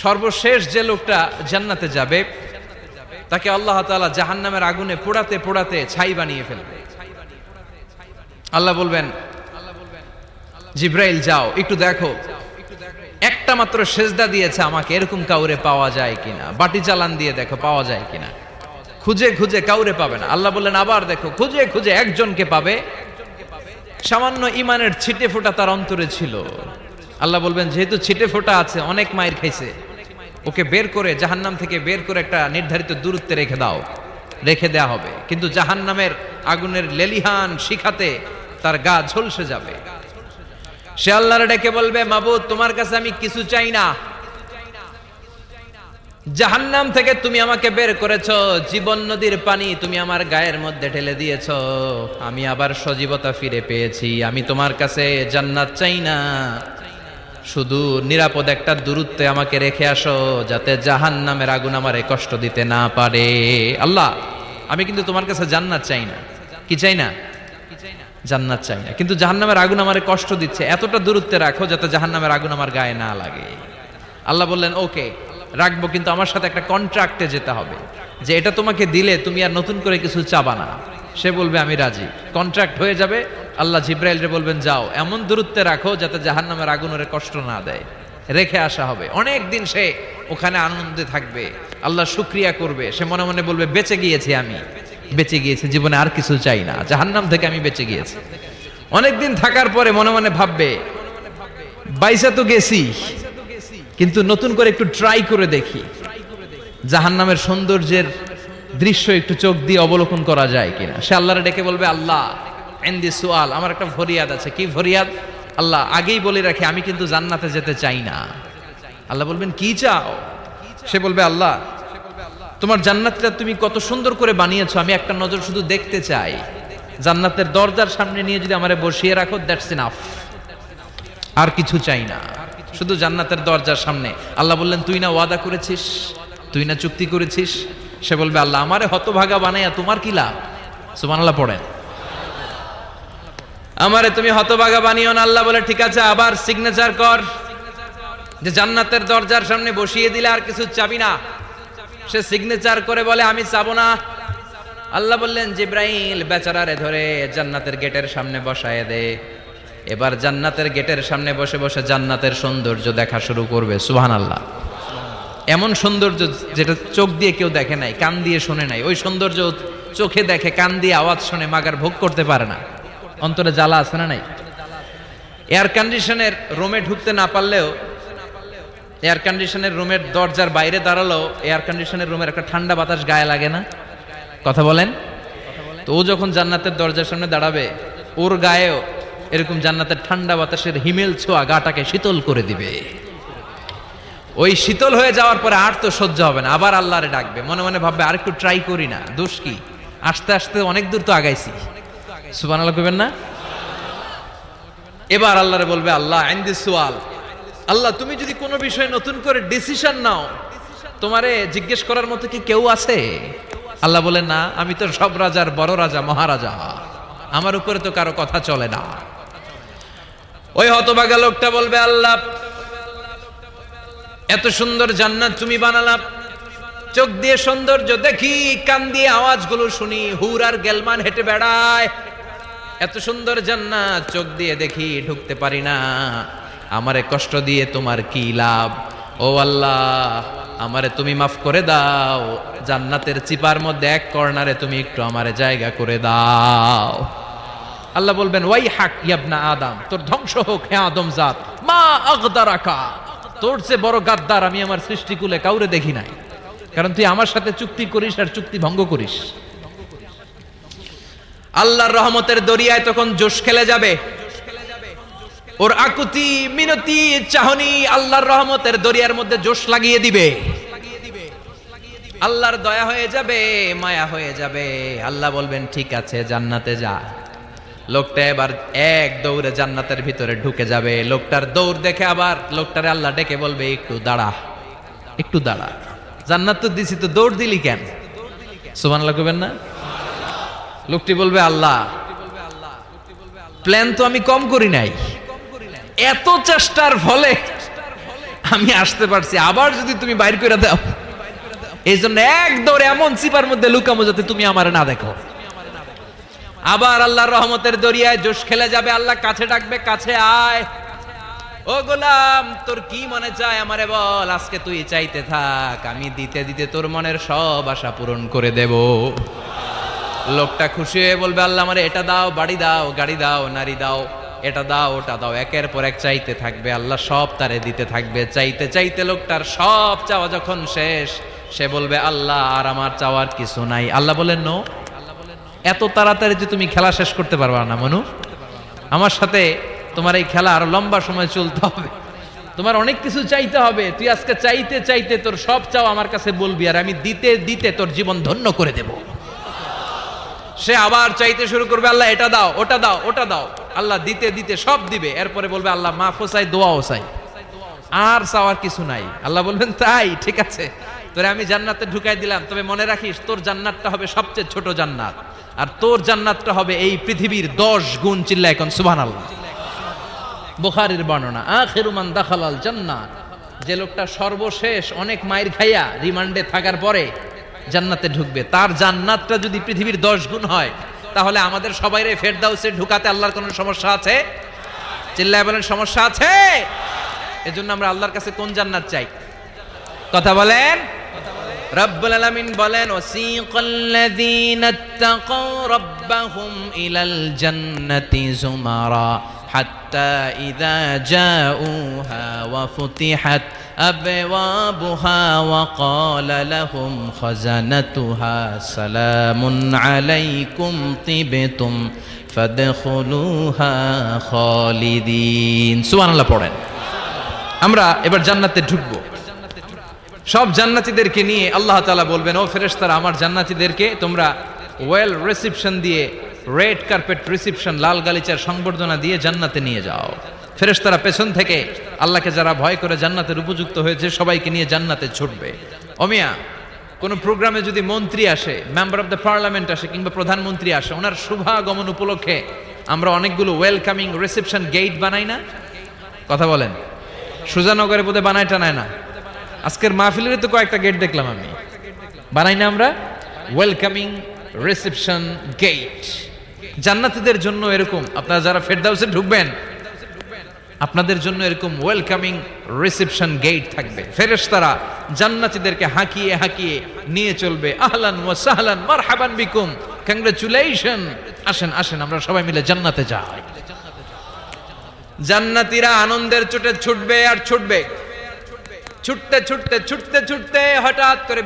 সর্বশেষ যে লোকটা জান্নাতে যাবে তাকে আল্লাহ তাআলা জাহান্নামের আগুনে পোড়াতে পোড়াতে ছাই বানিয়ে ফেলবে। আল্লাহ বলবেন, জিব্রাইল যাও একটু দেখো, একটা মাত্র সেজদা দিয়েছে আমাকে, এরকম কাউরে পাওয়া যায় কিনা। বাটি চালান দিয়ে দেখো পাওয়া যায় কিনা। খুঁজে খুঁজে কাউরে পাবে না। আল্লাহ বললেন আবার দেখো, খুঁজে খুঁজে একজনকে পাবে, সামান্য ইমানের ছিটে ফোঁটা তার অন্তরে ছিল। আল্লাহ বলবেন যেহেতু ছিটে ফোঁটা আছে, অনেক মায়ের খাইছে, ওকে বের করে জাহান্নাম থেকে বের করে একটা নির্ধারিত দূরত্বে রেখে দাও। রেখে দেয়া হবে, কিন্তু জাহান্নামের আগুনের লেলিহান শিখাতে তার গা ঝলসে যাবে। সে আল্লাহর ডেকে বলবে, মাবুদ তোমার কাছে আমি কিছু চাই না, জাহান্নাম থেকে তুমি আমাকে বের করেছো, জীবন নদীর পানি তুমি আমার গায়ের মধ্যে ঢেলে দিয়েছো, আমি আবার সজীবতা ফিরে পেয়েছি। আমি তোমার কাছে জান্নাত চাই না, শুধু নিরাপদ একটা দূরত্বে আমাকে রেখে আসো, যাতে জাহান্নামের আগুন আমারে কষ্ট দিতে না পারে। আল্লাহ আমি কিন্তু তোমার কাছে জান্নাত চাই না। কি চাই না? জান্নাত চাই না, কিন্তু জাহান্নামের আগুন আমারে কষ্ট দিচ্ছে, এতটা দূরত্বে রাখো যাতে জাহান্নামের আগুন আমার গায়ে না লাগে। আল্লাহ বললেন ওকে রাখবো, কিন্তু আমার সাথে একটা কন্ট্রাক্টে যেতে হবে, যে এটা তোমাকে দিলে তুমি আর নতুন করে কিছু চাবা না। সে বলবে আমি রাজি, কন্ট্রাক্ট হয়ে যাবে। আল্লাহ জিব্রাইলরে বলবেন যাও এমন দূরত্বে রাখো যাতে জাহান্নামের আগুন ওরে কষ্ট না দেয়। রেখে আসা হবে, অনেক দিন সে ওখানে আনন্দে থাকবে, আল্লাহ শুকরিয়া করবে। সে মনে মনে বলবে বেঁচে গিয়েছি, আমি বেঁচে গিয়েছি, জীবনে আর কিছু চাই না, জাহান্নাম থেকে আমি বেঁচে গিয়েছি। অনেকদিন থাকার পরে মনে মনে ভাববে বাইসা তো গেছি, কিন্তু নতুন করে একটু ট্রাই করে দেখি, জাহান্নামের সৌন্দর্যের দৃশ্য একটু চোখ দিয়ে অবলোকন করা যায় কিনা। সে আল্লাহরে ডেকে বলবে আল্লাহ ইনদি সুআল, আমার একটা ফরিয়াদ আছে। কি ফরিয়াদ? আল্লাহ আগেই বলে রাখি আমি কিন্তু জান্নাতে যেতে চাই না। আল্লাহ বলবেন কি চাও? সে বলবে আল্লাহ তোমার জান্নাতটা তুমি কত সুন্দর করে বানিয়েছো, আমি একটা নজর শুধু দেখতে চাই। জান্নাতের দরজার সামনে নিয়ে যদি আমারে বসিয়ে রাখো, দ্যাটস ইনাফ, আর কিছু চাই না, শুধু জান্নাতের দরজার সামনে। আল্লাহ বললেন তুই না ওয়াদা করেছিস, তুই না চুক্তি করেছিস। সে বলবে আল্লাহ আমারে হতভাগা বানাইয়া তোমার কি লাভ? সুবহানাল্লাহ পড়েন। আমারে তুমি হতভাগা বানিও না। আল্লাহ বলে ঠিক আছে, আবার সিগনেচার কর যে জান্নাতের দরজার সামনে বসিয়ে দিলে আর কিছু চাবি না। সে সিগনেচার করে বলে আমি চাবো না। আল্লাহ বললেন জিব্রাইল বেচারারে ধরে জান্নাতের গেটের সামনে বসায় দে। এবার জান্নাতের গেটের সামনে বসে বসে জান্নাতের সৌন্দর্য দেখা শুরু করবে। সুবহানাল্লাহ। এমন সৌন্দর্য যেটা চোখ দিয়ে কেউ দেখে নাই, কান দিয়ে শোনে নাই, ওই সৌন্দর্য চোখে দেখে, কান দিয়ে আওয়াজ শুনে মাগার ভোগ করতে পারে না। অন্তরে জ্বালা আছে না নাই? এয়ার কন্ডিশনের রুমে ঢুকতে না পারলেও, এয়ার কন্ডিশনের রুমের দরজার বাইরে দাঁড়ালো, এয়ার কন্ডিশনের রুমের একটা ঠান্ডা বাতাস গায়ে লাগে না? কথা বলেন তো। ও যখন জান্নাতের দরজার সামনে দাঁড়াবে, ওর গায়েও এরকম জান্নাতের ঠান্ডা বাতাসের হিমেল ছোঁয়া গাটাকে শীতল করে দিবে। ওই শীতল হয়ে যাওয়ার পরে আর তো সহ্য হবে না, আবার আল্লাহরে ডাকবে, মনে মনে ভাববে আর একটু ট্রাই করি না, দোষ কি, আস্তে আস্তে অনেক দূর তো আগাইছি। সুবহানাল্লাহ কইবেন না? এবার আল্লাহরে বলবে আল্লাহ ইনদি সুআল, আল্লাহ তুমি যদি কোনো বিষয়ে নতুন করে ডিসিশন নাও, তোমারে জিজ্ঞেস করার মতো কি কেউ আছে? আল্লাহ বলে না, আমি তো সব রাজার বড় রাজা, মহারাজা, আমার উপরে তো কারো কথা চলে না। ওই হতভাগা লোকটা বলবে আল্লাহ এত সুন্দর জান্নাত তুমি বানালা, চোখ দিয়ে সৌন্দর্য দেখি, কান দিয়ে আওয়াজগুলো শুনি, হুর আর গেলমান হেঁটে বেড়ায়, এত সুন্দর জান্নাত চোখ দিয়ে দেখি, ঢুকতে পারি না, আমারে কষ্ট দিয়ে তোমার কি লাভ? ও আল্লাহ আমারে তুমি মাফ করে দাও, জান্নাতের চিপার মধ্যে এক কর্নারে তুমি একটু আমারে জায়গা করে দাও। আল্লাহ বলবেন ওয়াই হাক ইয়াবনা আদম, তোর ধ্বংস হোক হে আদম জাত, মা আগদারাকা, তোর চেয়ে বড় গাদ্দার আমি আমার সৃষ্টিকুলে কাউরে দেখি নাই, কারণ তুই আমার সাথে চুক্তি করিস আর চুক্তি ভঙ্গ করিস। আল্লাহর রহমতের দরিয়ায় তখন জোশ খেলে যাবে, ওর আকুতি মিনতি চাহনি আল্লাহর রহমতের দরিয়ার মধ্যে জোশ লাগিয়ে দিবে। আল্লাহর দয়া হয়ে যাবে, মায়া হয়ে যাবে। আল্লাহ বলবেন ঠিক আছে জান্নাতে যা। লোকটা এবার এক দৌড়ে জান্নাতের ভিতরে ঢুকে যাবে। লোকটার দৌড় দেখে আবার লোকটারে আল্লাহ ডেকে বলবে একটু দাঁড়া, একটু দাঁড়া, জান্নাত তো দিছি, তো দৌড় দিলি কেন? সুবহানাল্লাহ কইবেন না? লোকটি বলবে আল্লাহ প্ল্যান তো আমি কম করি নাই, এত চেষ্টার ফলে আমি আসতে পারছি, আবার যদি তুমি বাইর করে দাও, এই জন্য এক দৌড়ে এমন চিপার মধ্যে লুকামো যাতে তুমি আমার না দেখো। আবার আল্লাহর রহমতের দরিয়ায় জোশ খেলে যাবে, আল্লাহ কাছে ডাকবে, কাছে আয়, ও গোলাম তোর কি মনে চায় আমারে বল, আজকে তুই চাইতে থাক, আমি দিতে দিতে তোর মনের সব আশা পূরণ করে দেব। লোকটা খুশি হয়ে বলবে, আল্লাহ আমারে এটা দাও, বাড়ি দাও, গাড়ি দাও, নারী দাও, এটা দাও, ওটা দাও, একের পর এক চাইতে থাকবে, আল্লাহ সব তারে দিতে থাকবে। চাইতে চাইতে লোকটার সব চাওয়া যখন শেষ, সে বলবে, আল্লাহ আর আমার চাওয়ার কিছু নাই। আল্লাহ বলেন, নো, এত তাড়াতাড়ি যে তুমি খেলা শেষ করতে পারবা না মনু, আমার সাথে তোমার এই খেলা আরো লম্বা সময় চলতে হবে, তোমার অনেক কিছু চাইতে হবে। তুই আজকে চাইতে চাইতে তোর সব চাও আমার কাছে বলবি, আর আমি দিতে দিতে তোর জীবন ধন্য করে দেব। সে আবার চাইতে শুরু করবে, আল্লাহ এটা দাও, ওটা দাও, ওটা দাও, আল্লাহ দিতে দিতে সব দিবে। এরপরে বলবে, আল্লাহ মাফও চাই, দোয়াও চাই, আর চাওয়ার কিছু নাই। আল্লাহ বলবেন, তাই ঠিক আছে, তোরে আমি জান্নাতে ঢুকাই দিলাম, তবে মনে রাখিস তোর জান্নাতটা হবে সবচেয়ে ছোট জান্নাত, আর তোর জান্নাতটা হবে এই পৃথিবীর 10 গুণ। চিল্লায় এখন সুবহানাল্লাহ। বুখারীর বর্ণনা, আখিরু মান দাখালাল জান্নাত, যে লোকটা সর্বশেষ অনেক মাইর খাইয়া রিমান্ডে থাকার পরে জান্নাতে ঢুকবে, তার জান্নাতটা যদি পৃথিবীর 10 গুণ হয়, তাহলে আমাদের সবাইরে ফেরদাউসে ঢুকাতে আল্লাহর কোনো সমস্যা আছে? চিল্লায় বলেন, সমস্যা আছে? এজন্য আমরা আল্লাহর কাছে কোন জান্নাত চাই? কথা বলেন। রব্বুল আলামিন বলেন, ওয়াসিকাল্লাযীনা ইত্তাকাউ রাব্বাহুম ইলাল জান্নাতি যুমারা হাত্তা ইযা জাউহা ওয়া ফুতিহাত আবওয়াবুহা ওয়া ক্বালা লাহুম খাজানাতুহা সালামুন আলাইকুম তিবতুম ফাদখুলুহা খালিদিন। সুবহানাল্লাহ পড়েন। আমরা এবার জান্নাতে ঢুকবো। সব জান্নাতীদেরকে নিয়ে আল্লাহ তাআলা বলবেন, ও ফেরেশতারা, আমার জান্নাতীদেরকে তোমরা ওয়েল রিসেপশন দিয়ে, রেড কার্পেট রিসেপশন, লাল গালিচার সংবর্ধনা দিয়ে জান্নাতে নিয়ে যাও। ফেরেশতারা পেছন থেকে আল্লাহকে যারা ভয় করে জান্নাতের উপযুক্ত হয়েছে সবাইকে নিয়ে জান্নাতে ছুটবে। ওমিয়া, কোন প্রোগ্রামে যদি মন্ত্রী আসে, মেম্বার অফ দ্য পার্লামেন্ট আসে, কিংবা প্রধানমন্ত্রী আসে, ওনার শুভাগমন উপলক্ষে আমরা অনেকগুলো ওয়েলকামিং রিসেপশন গেট বানাই না? কথা বলেন। সুজানগরে বোধহয় বানায় টানায় না? আজকের মাহফিলের তো কয়েকটা গেট দেখলাম আমি, বানাই না আমরা? Welcoming reception gate. জান্নাতীদের জন্য এরকম, আপনারা যারা ফেরদাউসে ঢুকবেন আপনাদের জন্য এরকম ওয়েলকামিং রিসেপশন গেট থাকবে। ফেরেশতারা জান্নাতীদেরকে হাঁকিয়ে হাঁকিয়ে নিয়ে চলবে, আহলান ওয়া সাহলান মারহাবান বিকুম, কংগ্রাচুলেশন, আসেন আসেন আমরা সবাই মিলে জান্নাতে যাই। জান্নাতীরা আনন্দের চোটে ছুটবে আর ছুটবে, ছুটতে ছুটতে ছুটতে ছুটতে হঠাৎ করে